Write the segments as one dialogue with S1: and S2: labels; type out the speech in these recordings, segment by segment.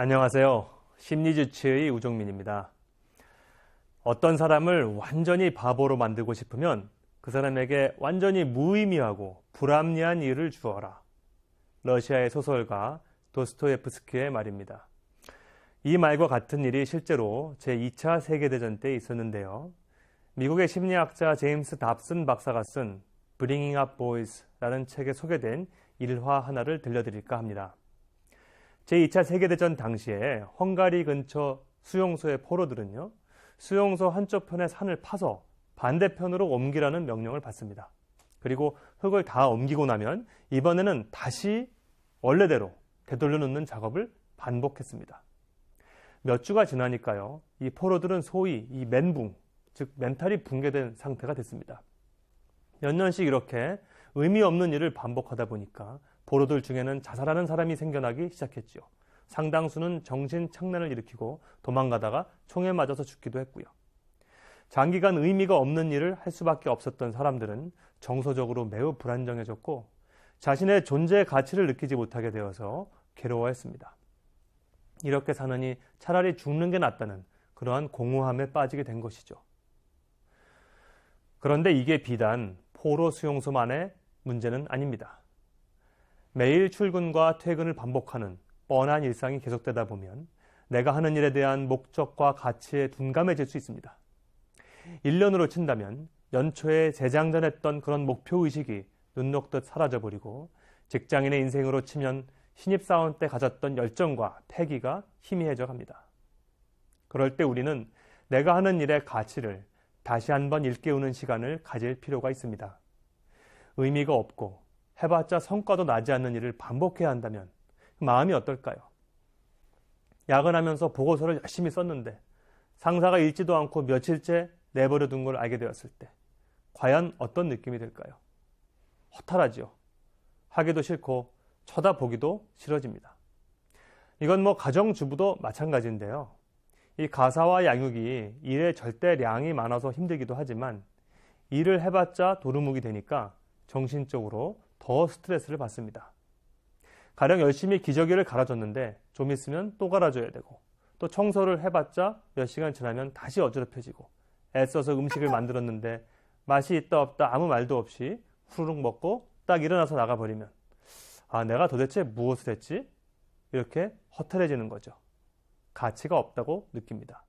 S1: 안녕하세요. 심리주치의 우종민입니다. 어떤 사람을 완전히 바보로 만들고 싶으면 그 사람에게 완전히 무의미하고 불합리한 일을 주어라. 러시아의 소설가 도스토옙스키의 말입니다. 이 말과 같은 일이 실제로 제2차 세계대전 때 있었는데요. 미국의 심리학자 제임스 답슨 박사가 쓴 Bringing Up Boys라는 책에 소개된 일화 하나를 들려드릴까 합니다. 제2차 세계대전 당시에 헝가리 근처 수용소의 포로들은요, 수용소 한쪽 편의 산을 파서 반대편으로 옮기라는 명령을 받습니다. 그리고 흙을 다 옮기고 나면 이번에는 다시 원래대로 되돌려 놓는 작업을 반복했습니다. 몇 주가 지나니까요, 이 포로들은 소위 이 멘붕, 즉 멘탈이 붕괴된 상태가 됐습니다. 몇 년씩 이렇게 의미 없는 일을 반복하다 보니까 포로들 중에는 자살하는 사람이 생겨나기 시작했죠. 상당수는 정신착란을 일으키고 도망가다가 총에 맞아서 죽기도 했고요. 장기간 의미가 없는 일을 할 수밖에 없었던 사람들은 정서적으로 매우 불안정해졌고 자신의 존재의 가치를 느끼지 못하게 되어서 괴로워했습니다. 이렇게 사느니 차라리 죽는 게 낫다는 그러한 공허함에 빠지게 된 것이죠. 그런데 이게 비단 포로 수용소만의 문제는 아닙니다. 매일 출근과 퇴근을 반복하는 뻔한 일상이 계속되다 보면 내가 하는 일에 대한 목적과 가치에 둔감해질 수 있습니다. 1년으로 친다면 연초에 재장전했던 그런 목표의식이 눈 녹듯 사라져버리고 직장인의 인생으로 치면 신입사원 때 가졌던 열정과 패기가 희미해져 갑니다. 그럴 때 우리는 내가 하는 일의 가치를 다시 한번 일깨우는 시간을 가질 필요가 있습니다. 의미가 없고 해봤자 성과도 나지 않는 일을 반복해야 한다면 마음이 어떨까요? 야근하면서 보고서를 열심히 썼는데 상사가 읽지도 않고 며칠째 내버려둔 걸 알게 되었을 때 과연 어떤 느낌이 들까요? 허탈하지요. 하기도 싫고 쳐다보기도 싫어집니다. 이건 가정주부도 마찬가지인데요. 이 가사와 양육이 일의 절대량이 많아서 힘들기도 하지만 일을 해봤자 도루묵이 되니까 정신적으로 더 스트레스를 받습니다. 가령 열심히 기저귀를 갈아줬는데 좀 있으면 또 갈아줘야 되고 또 청소를 해봤자 몇 시간 지나면 다시 어지럽혀지고 애써서 음식을 만들었는데 맛이 있다 없다 아무 말도 없이 후루룩 먹고 딱 일어나서 나가버리면 내가 도대체 무엇을 했지? 이렇게 허탈해지는 거죠. 가치가 없다고 느낍니다.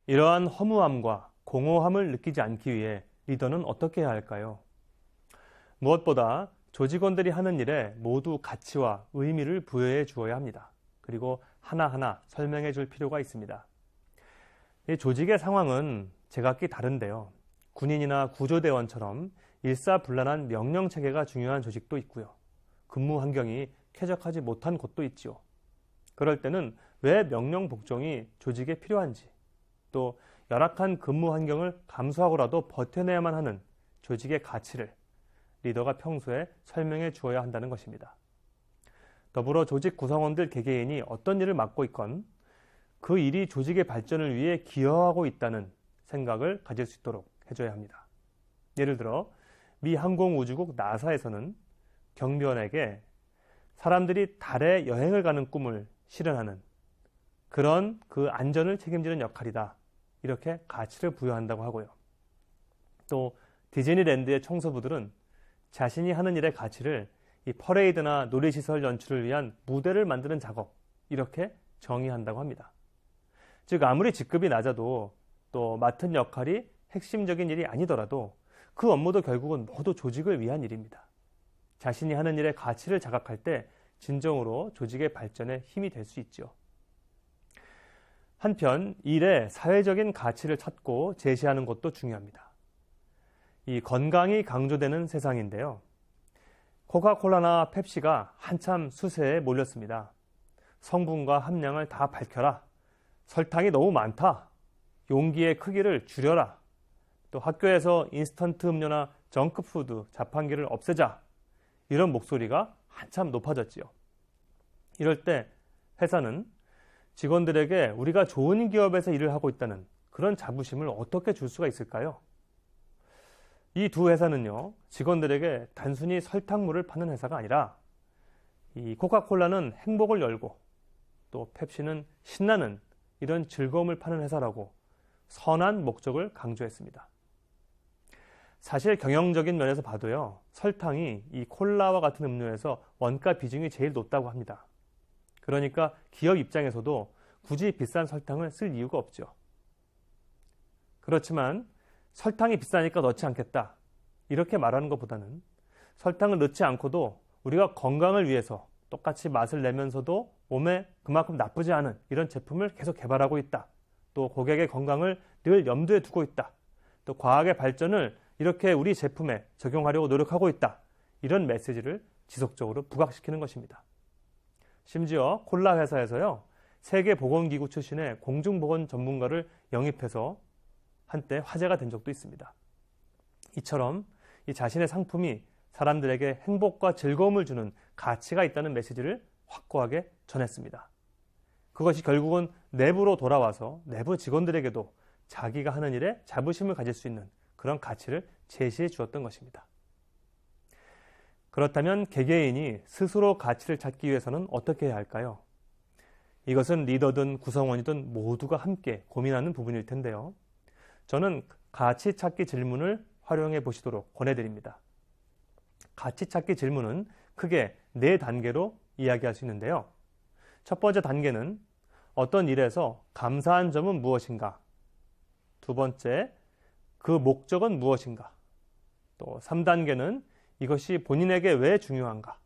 S1: 이러한 허무함과 공허함을 느끼지 않기 위해 리더는 어떻게 해야 할까요? 무엇보다 조직원들이 하는 일에 모두 가치와 의미를 부여해 주어야 합니다. 그리고 하나하나 설명해 줄 필요가 있습니다. 이 조직의 상황은 제각기 다른데요. 군인이나 구조대원처럼 일사불란한 명령체계가 중요한 조직도 있고요. 근무 환경이 쾌적하지 못한 곳도 있죠. 그럴 때는 왜 명령 복종이 조직에 필요한지, 또 열악한 근무 환경을 감수하고라도 버텨내야만 하는 조직의 가치를 리더가 평소에 설명해 주어야 한다는 것입니다. 더불어 조직 구성원들 개개인이 어떤 일을 맡고 있건 그 일이 조직의 발전을 위해 기여하고 있다는 생각을 가질 수 있도록 해줘야 합니다. 예를 들어 미 항공우주국 나사에서는 경비원에게 사람들이 달에 여행을 가는 꿈을 실현하는 그런 그 안전을 책임지는 역할이다. 이렇게 가치를 부여한다고 하고요. 또 디즈니랜드의 청소부들은 자신이 하는 일의 가치를 이 퍼레이드나 놀이시설 연출을 위한 무대를 만드는 작업, 이렇게 정의한다고 합니다. 즉 아무리 직급이 낮아도 또 맡은 역할이 핵심적인 일이 아니더라도 그 업무도 결국은 모두 조직을 위한 일입니다. 자신이 하는 일의 가치를 자각할 때 진정으로 조직의 발전에 힘이 될 수 있죠. 한편 일의 사회적인 가치를 찾고 제시하는 것도 중요합니다. 이 건강이 강조되는 세상인데요. 코카콜라나 펩시가 한참 수세에 몰렸습니다. 성분과 함량을 다 밝혀라. 설탕이 너무 많다. 용기의 크기를 줄여라. 또 학교에서 인스턴트 음료나 정크푸드, 자판기를 없애자. 이런 목소리가 한참 높아졌지요. 이럴 때 회사는 직원들에게 우리가 좋은 기업에서 일을 하고 있다는 그런 자부심을 어떻게 줄 수가 있을까요? 이 두 회사는요, 직원들에게 단순히 설탕물을 파는 회사가 아니라 이 코카콜라는 행복을 열고 또 펩시는 신나는 이런 즐거움을 파는 회사라고 선한 목적을 강조했습니다. 사실 경영적인 면에서 봐도요, 설탕이 이 콜라와 같은 음료에서 원가 비중이 제일 높다고 합니다. 그러니까 기업 입장에서도 굳이 비싼 설탕을 쓸 이유가 없죠. 그렇지만 설탕이 비싸니까 넣지 않겠다, 이렇게 말하는 것보다는 설탕을 넣지 않고도 우리가 건강을 위해서 똑같이 맛을 내면서도 몸에 그만큼 나쁘지 않은 이런 제품을 계속 개발하고 있다. 또 고객의 건강을 늘 염두에 두고 있다. 또 과학의 발전을 이렇게 우리 제품에 적용하려고 노력하고 있다. 이런 메시지를 지속적으로 부각시키는 것입니다. 심지어 콜라 회사에서요, 세계보건기구 출신의 공중보건 전문가를 영입해서 한때 화제가 된 적도 있습니다. 이처럼 이 자신의 상품이 사람들에게 행복과 즐거움을 주는 가치가 있다는 메시지를 확고하게 전했습니다. 그것이 결국은 내부로 돌아와서 내부 직원들에게도 자기가 하는 일에 자부심을 가질 수 있는 그런 가치를 제시해 주었던 것입니다. 그렇다면 개개인이 스스로 가치를 찾기 위해서는 어떻게 해야 할까요? 이것은 리더든 구성원이든 모두가 함께 고민하는 부분일 텐데요. 저는 가치 찾기 질문을 활용해 보시도록 권해드립니다. 가치 찾기 질문은 크게 4단계로 이야기할 수 있는데요. 첫 번째 단계는 어떤 일에서 감사한 점은 무엇인가? 두 번째, 그 목적은 무엇인가? 또 3단계는 이것이 본인에게 왜 중요한가?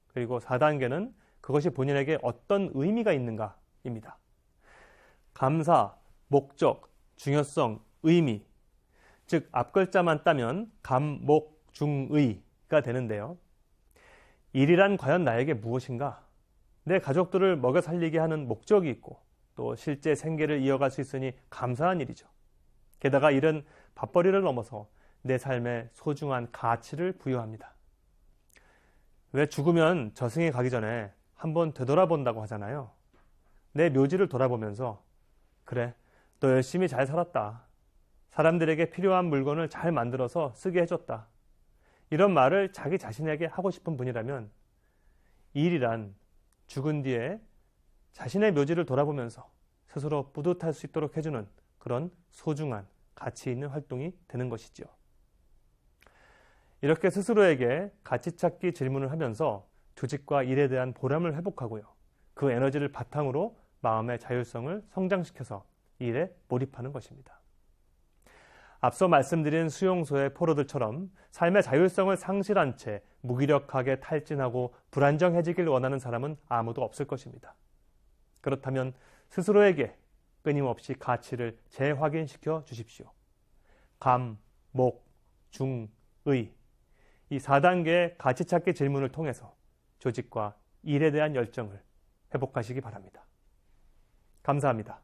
S1: 그리고 4단계는 그것이 본인에게 어떤 의미가 있는가입니다. 감사, 목적, 중요성, 의미, 즉 앞글자만 따면 감, 목, 중, 의가 되는데요. 일이란 과연 나에게 무엇인가? 내 가족들을 먹여 살리게 하는 목적이 있고 또 실제 생계를 이어갈 수 있으니 감사한 일이죠. 게다가 일은 밥벌이를 넘어서 내 삶에 소중한 가치를 부여합니다. 왜 죽으면 저승에 가기 전에 한번 되돌아본다고 하잖아요. 내 묘지를 돌아보면서 그래, 너 열심히 잘 살았다. 사람들에게 필요한 물건을 잘 만들어서 쓰게 해줬다. 이런 말을 자기 자신에게 하고 싶은 분이라면 일이란 죽은 뒤에 자신의 묘지를 돌아보면서 스스로 뿌듯할 수 있도록 해주는 그런 소중한 가치 있는 활동이 되는 것이죠. 이렇게 스스로에게 가치 찾기 질문을 하면서 조직과 일에 대한 보람을 회복하고요. 그 에너지를 바탕으로 마음의 자율성을 성장시켜서 일에 몰입하는 것입니다. 앞서 말씀드린 수용소의 포로들처럼 삶의 자율성을 상실한 채 무기력하게 탈진하고 불안정해지길 원하는 사람은 아무도 없을 것입니다. 그렇다면 스스로에게 끊임없이 가치를 재확인시켜 주십시오. 감, 목, 중, 의, 이 4단계의 가치 찾기 질문을 통해서 조직과 일에 대한 열정을 회복하시기 바랍니다. 감사합니다.